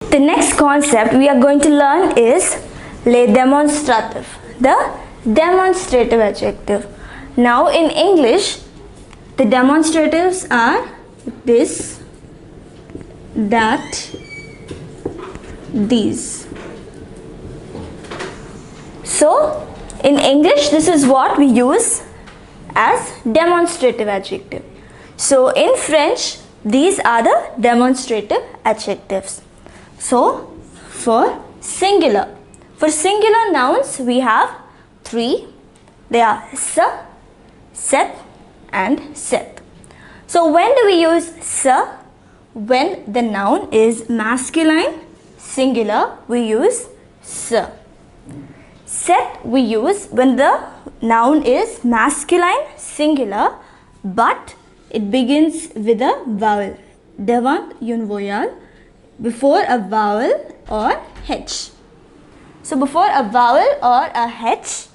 The next concept we are going to learn is les démonstratifs, the demonstrative adjective. Now in English, the demonstratives are this, that, these. So in English, this is what we use as demonstrative adjective. So in French, these are the demonstrative adjectives. So for singular nouns we have three. They are se, set and set. So when do we use se? When the noun is masculine singular, we use se. Set we use when the noun is masculine singular but it begins with a vowel, devant une voyelle, before a vowel or h. So before a vowel or a h,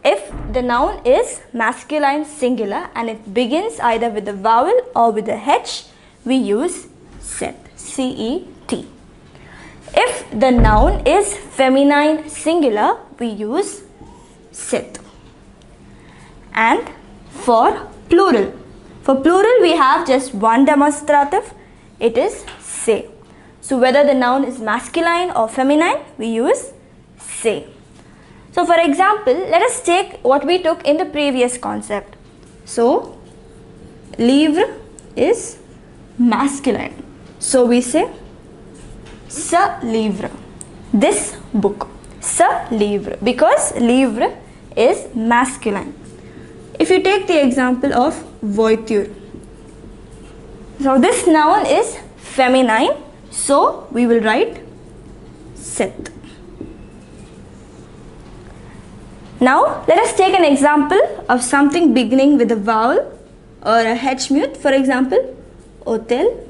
if the noun is masculine singular and it begins either with a vowel or with a h, we use set, C-E-T. If the noun is feminine singular, we use set. And for plural we have just one demonstrative, it is se. So whether the noun is masculine or feminine, we use se. So for example, let us take what we took in the previous concept. So livre is masculine, so we say ce livre, this book, ce livre, because livre is masculine. If you take the example of voiture, so this noun is feminine, so we will write set. Now let us take an example of something beginning with a vowel or a h mute. For example, hotel.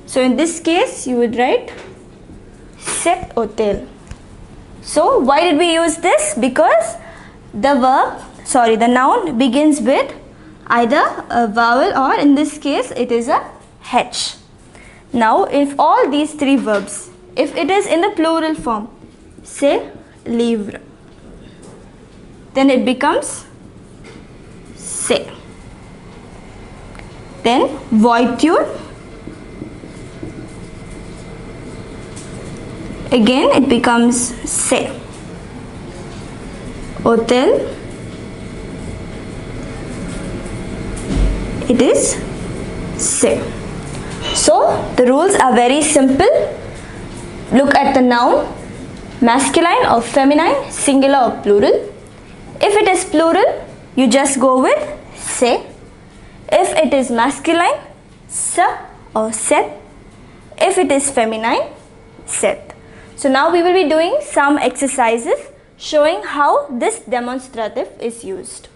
So in this case you would write set hotel. So why did we use this? Because the noun begins with either a vowel or in this case it is a h. Now if all these three verbs, if it is in the plural form, say livre, then it becomes se. Then voiture, again it becomes se. Hotel, it is se. So the rules are very simple. Look at the noun, masculine or feminine, singular or plural. If it is plural, you just go with se. If it is masculine, se or set. If it is feminine, set. So now we will be doing some exercises showing how this demonstrative is used.